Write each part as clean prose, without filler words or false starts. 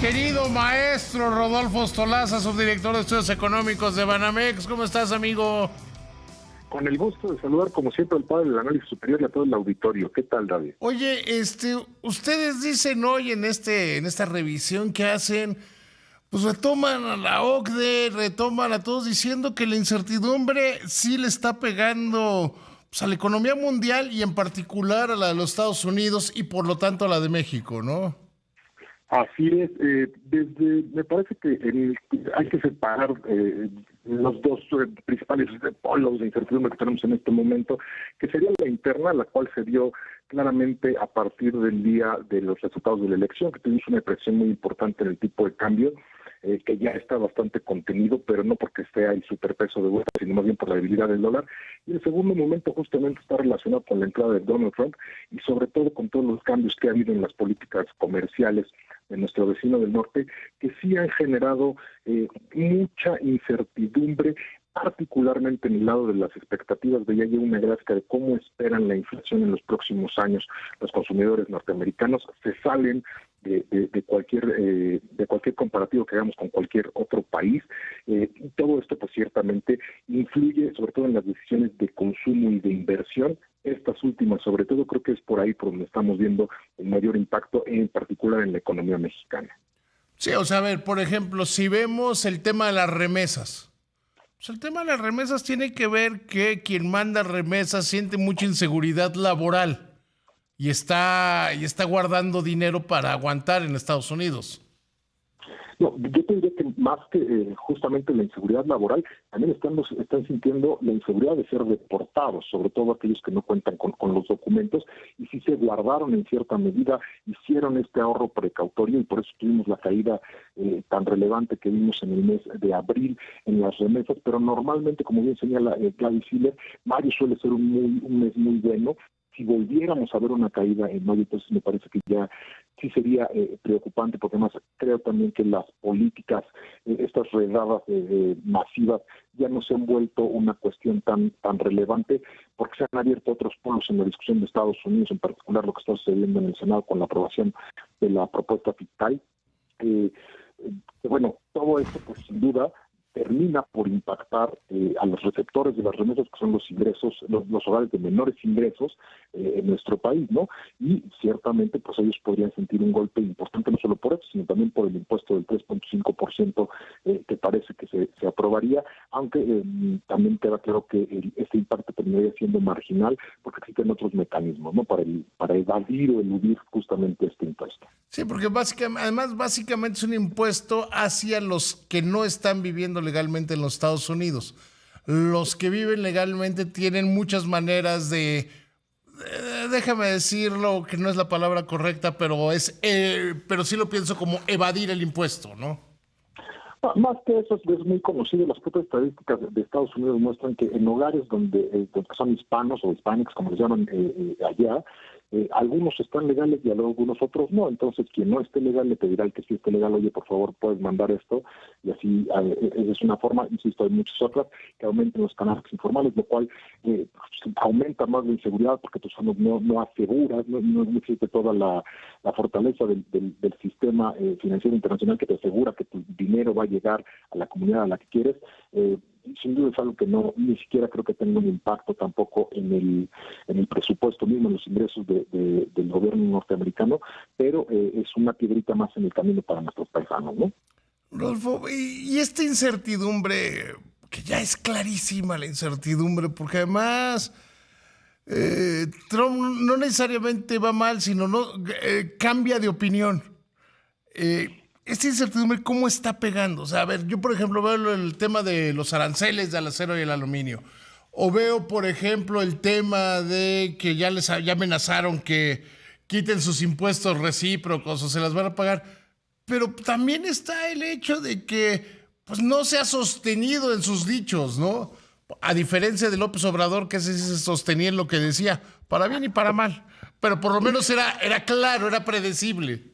Querido maestro Rodolfo Stolaza, subdirector de Estudios Económicos de Banamex, ¿cómo estás, amigo? Con el gusto de saludar, como siempre, al padre del análisis superior y a todo el auditorio. ¿Qué tal, David? Oye, ustedes dicen hoy en esta revisión que hacen, pues retoman a la OCDE, retoman a todos diciendo que la incertidumbre sí le está pegando, pues, a la economía mundial y en particular a la de los Estados Unidos y por lo tanto a la de México, ¿no? Así es, me parece que hay que separar los dos principales polos de incertidumbre que tenemos en este momento, que sería la interna, la cual se dio claramente a partir del día de los resultados de la elección, que tuvimos una depresión muy importante en el tipo de cambio, que ya está bastante contenido, pero no porque esté el superpeso de vuelta, sino más bien por la debilidad del dólar. Y el segundo momento justamente está relacionado con la entrada de Donald Trump y sobre todo con todos los cambios que ha habido en las políticas comerciales de nuestro vecino del norte, que sí han generado mucha incertidumbre, particularmente en el lado de las expectativas. Veía yo una gráfica de cómo esperan la inflación en los próximos años los consumidores norteamericanos. Se salen de cualquier comparativo que hagamos con cualquier otro país. Todo esto pues ciertamente influye sobre todo en las decisiones de consumo y de inversión. Estas últimas, sobre todo, creo que es por ahí por donde estamos viendo el mayor impacto, en particular en la economía mexicana. Sí, o sea, a ver, por ejemplo, si vemos el tema de las remesas, pues el tema de las remesas tiene que ver que quien manda remesas siente mucha inseguridad laboral y está guardando dinero para aguantar en Estados Unidos. No, yo te diría que más que justamente la inseguridad laboral, también están sintiendo la inseguridad de ser deportados, sobre todo aquellos que no cuentan con los documentos, y sí se guardaron en cierta medida, hicieron este ahorro precautorio, y por eso tuvimos la caída tan relevante que vimos en el mes de abril en las remesas, pero normalmente, como bien señala Gladys Hiller, mayo suele ser un mes muy bueno. Si volviéramos a ver una caída en mayo, entonces me parece que ya sí sería preocupante, porque además creo también que las políticas, estas redadas masivas, ya no se han vuelto una cuestión tan relevante, porque se han abierto otros polos en la discusión de Estados Unidos, en particular lo que está sucediendo en el Senado con la aprobación de la propuesta fiscal. Bueno, todo esto pues sin duda termina por impactar a los receptores de las remesas, que son los ingresos, los hogares de menores ingresos en nuestro país, ¿no? Y ciertamente, pues ellos podrían sentir un golpe importante, no solo por eso, sino también por el impuesto del 3.5% que parece que se aprobaría, aunque también queda claro que este impacto terminaría siendo marginal, porque existen otros mecanismos, ¿no? Para evadir o eludir justamente este impuesto. Sí, porque básicamente es un impuesto hacia los que no están viviendo legalmente en los Estados Unidos. Los que viven legalmente tienen muchas maneras déjame decirlo, que no es la palabra correcta, pero sí lo pienso como evadir el impuesto, ¿no? Más que eso, es muy conocido. Las propias estadísticas de Estados Unidos muestran que en hogares donde son hispanos o hispanics, como les llaman allá, algunos están legales y algunos otros no. Entonces, quien no esté legal le pedirá al que sí esté legal: oye, por favor, puedes mandar esto. Y así es una forma. Insisto, hay muchas otras que aumentan los canales informales, lo cual aumenta más la inseguridad, porque tú no aseguras, no existe toda la fortaleza del sistema financiero internacional que te asegura que tu dinero va a llegar a la comunidad a la que quieres. Sin duda es algo que ni siquiera creo que tenga un impacto tampoco en el presupuesto mismo, en los ingresos del gobierno norteamericano, pero es una piedrita más en el camino para nuestros paisanos, ¿no? Rodolfo, y esta incertidumbre, que ya es clarísima la incertidumbre, porque además Trump no necesariamente va mal, sino cambia de opinión. Esta incertidumbre, ¿cómo está pegando? O sea, a ver, yo por ejemplo veo el tema de los aranceles del acero y el aluminio. O veo, por ejemplo, el tema de que ya amenazaron que quiten sus impuestos recíprocos o se las van a pagar. Pero también está el hecho de que pues no se ha sostenido en sus dichos, ¿no? A diferencia de López Obrador, que ese sí se sostenía en lo que decía, para bien y para mal. Pero por lo menos era claro, era predecible.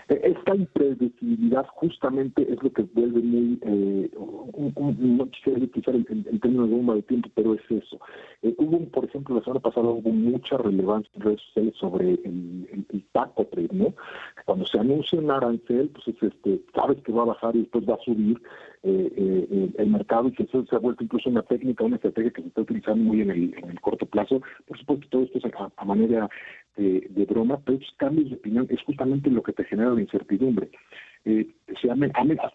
Esta impredecibilidad justamente es lo que vuelve muy, no quisiera utilizar el término de bomba de tiempo, pero es eso. Por ejemplo, la semana pasada hubo mucha relevancia en redes sociales sobre el taco trade, ¿no? Cuando se anuncia un arancel, pues sabes que va a bajar y después va a subir el mercado, y que eso se ha vuelto incluso una técnica, una estrategia que se está utilizando muy en el corto plazo. Por supuesto, todo esto es a manera de broma, pero esos cambios de opinión es justamente lo que te genera la incertidumbre.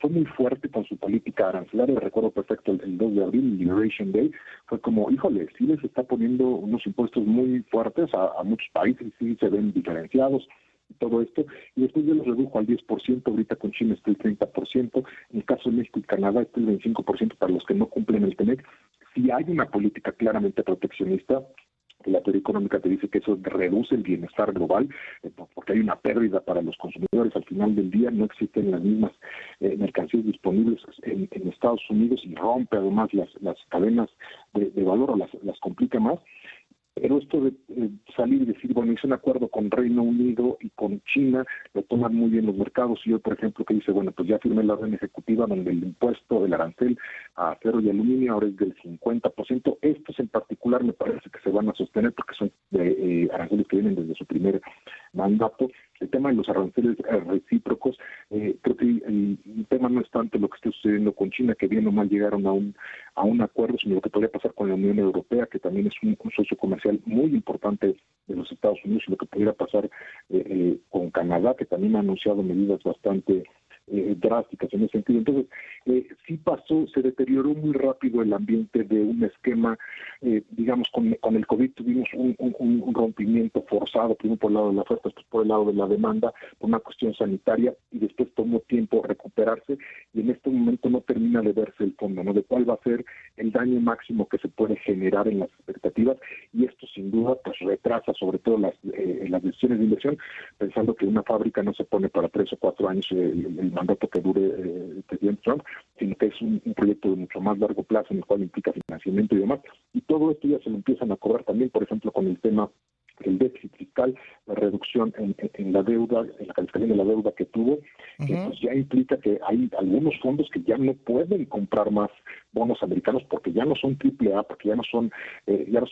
Fue muy fuerte con su política arancelaria. Recuerdo perfecto el 2 de abril, Liberation Day, fue como, híjole, sí les está poniendo unos impuestos muy fuertes a muchos países, sí se ven diferenciados y todo esto, y después ya los redujo al 10%, ahorita con China está el 30%, en el caso de México y Canadá está el 25% para los que no cumplen el TEMEC. Si hay una política claramente proteccionista, la teoría económica te dice que eso reduce el bienestar global, porque hay una pérdida para los consumidores. Al final del día no existen las mismas mercancías disponibles en Estados Unidos, y rompe además las cadenas de valor, o las complica más. Pero esto de salir y decir, bueno, hice un acuerdo con Reino Unido y con China, lo toman muy bien los mercados. Y yo, por ejemplo, que dice, bueno, pues ya firmé la orden ejecutiva donde el impuesto del arancel a acero y aluminio ahora es del 50%. Estos en particular me parece que se van a sostener porque son aranceles que vienen desde su primer mandato. El tema de los aranceles recíprocos, creo que el tema no es tanto lo que esté sucediendo con China, que bien o mal llegaron a un acuerdo, sino lo que podría pasar con la Unión Europea, que también es un socio comercial muy importante de los Estados Unidos, y lo que pudiera pasar con Canadá, que también ha anunciado medidas bastante drásticas en ese sentido. Entonces, sí se deterioró muy rápido el ambiente de un esquema, digamos, con el COVID tuvimos un rompimiento forzado, primero por el lado de la oferta, después por el lado de la demanda, por una cuestión sanitaria, y después tomó tiempo recuperarse, y en este momento no termina de verse el fondo, ¿no? De cuál va a ser el daño máximo que se puede generar en las expectativas, y esto sin duda pues retrasa sobre todo las decisiones de inversión, pensando que una fábrica no se pone para 3 o 4 años el mandato que dure el presidente Trump, sino que es un proyecto de mucho más largo plazo, en el cual implica financiamiento y demás. Y todo esto ya se lo empiezan a cobrar también, por ejemplo, con el tema del déficit fiscal, la reducción en la deuda, en la calificación de la deuda que tuvo, que pues ya implica que hay algunos fondos que ya no pueden comprar más bonos americanos porque ya no son AAA, porque ya no son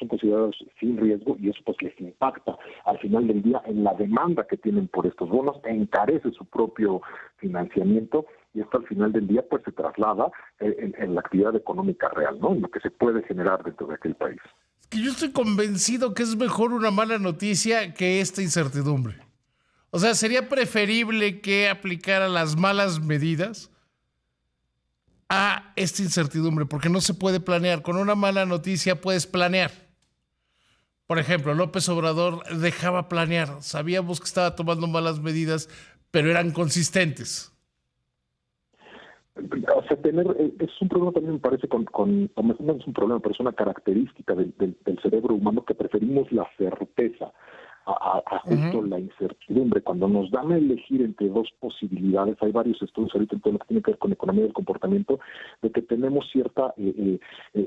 considerados sin riesgo, y eso pues les impacta al final del día en la demanda que tienen por estos bonos, encarece su propio financiamiento, y esto al final del día pues se traslada en la actividad económica real, ¿no? En lo que se puede generar dentro de aquel país. Es que yo estoy convencido que es mejor una mala noticia que esta incertidumbre. O sea, sería preferible que aplicara las malas medidas a esta incertidumbre, porque no se puede planear. Con una mala noticia puedes planear. Por ejemplo, López Obrador dejaba planear. Sabíamos que estaba tomando malas medidas, pero eran consistentes. O sea, es un problema también, me parece, no es un problema, pero es una característica del cerebro humano, que preferimos la certeza a justo la incertidumbre. Cuando nos dan a elegir entre dos posibilidades, hay varios estudios ahorita en todo lo que tiene que ver con economía del comportamiento, de que tenemos cierta,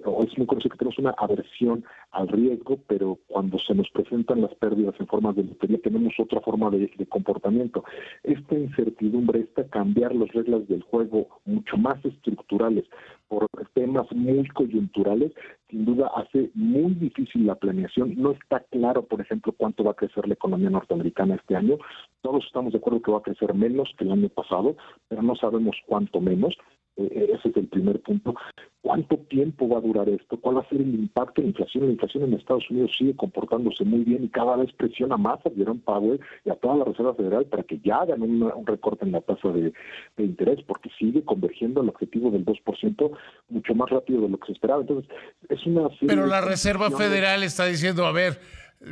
o es muy conocido que tenemos una aversión al riesgo, pero cuando se nos presentan las pérdidas en forma de lotería, tenemos otra forma de comportamiento. Esta incertidumbre, cambiar las reglas del juego mucho más estructurales por temas muy coyunturales, sin duda hace muy difícil la planeación. No está claro, por ejemplo, cuánto va a crecer la economía norteamericana este año. Todos estamos de acuerdo que va a crecer menos que el año pasado, pero no sabemos cuánto menos. Ese es el primer punto. ¿Cuánto tiempo va a durar esto? ¿Cuál va a ser el impacto de la inflación? La inflación en Estados Unidos sigue comportándose muy bien y cada vez presiona más a Jerome Powell y a toda la Reserva Federal para que ya hagan un recorte en la tasa de interés, porque sigue convergiendo al objetivo del 2% mucho más rápido de lo que se esperaba. Entonces, es una serie. Pero la Reserva Federal está diciendo, a ver,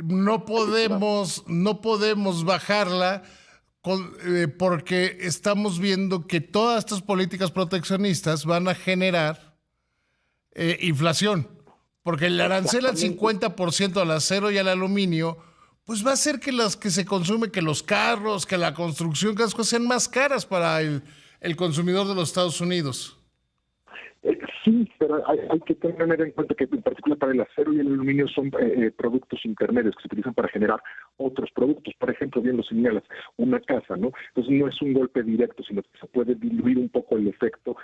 no podemos bajarla porque estamos viendo que todas estas políticas proteccionistas van a generar inflación. Porque el arancel al 50% al acero y al aluminio, pues va a hacer que las que se consume, que los carros, que la construcción, que las cosas sean más caras para el consumidor de los Estados Unidos. Sí, pero hay que tener en cuenta que en particular para el acero y el aluminio son productos intermedios que se utilizan para generar otros productos. Por ejemplo, bien lo señalas, una casa, ¿no? Entonces no es un golpe directo, sino que se puede diluir un poco el efecto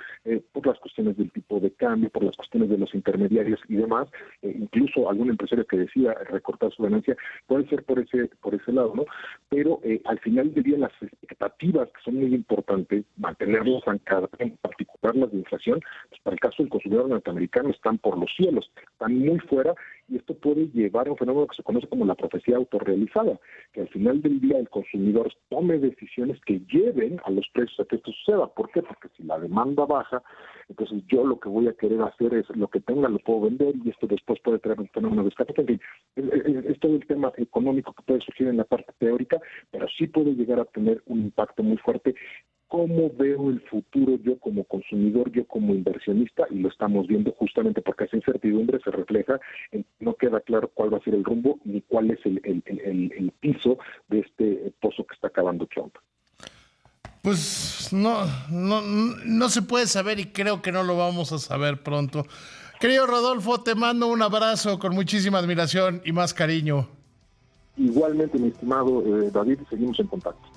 por las cuestiones del tipo de cambio, por las cuestiones de los intermediarios y demás. Incluso algún empresario que decía recortar su ganancia, puede ser por ese lado, ¿no? Pero al final del día las expectativas, que son muy importantes, mantenerlas ancadas, en particular las de inflación, pues para el caso del consumidor norteamericano están por los cielos, están muy fuera, y esto puede llevar a un fenómeno que se conoce como la profecía autorrealizada, que al final del día el consumidor tome decisiones que lleven a los precios a que esto suceda. ¿Por qué? Porque si la demanda baja, entonces yo lo que voy a querer hacer es lo que tenga lo puedo vender, y esto después puede traer un fenómeno de escasez. En fin, es todo el tema económico que puede surgir en la parte teórica, pero sí puede llegar a tener un impacto muy fuerte. ¿Cómo veo el futuro yo como consumidor, yo como inversionista? Y lo estamos viendo justamente porque esa incertidumbre se refleja en no queda claro cuál va a ser el rumbo ni cuál es el piso de este pozo que está acabando Trump. Pues no se puede saber y creo que no lo vamos a saber pronto. Querido Rodolfo, te mando un abrazo con muchísima admiración y más cariño. Igualmente, mi estimado David, seguimos en contacto.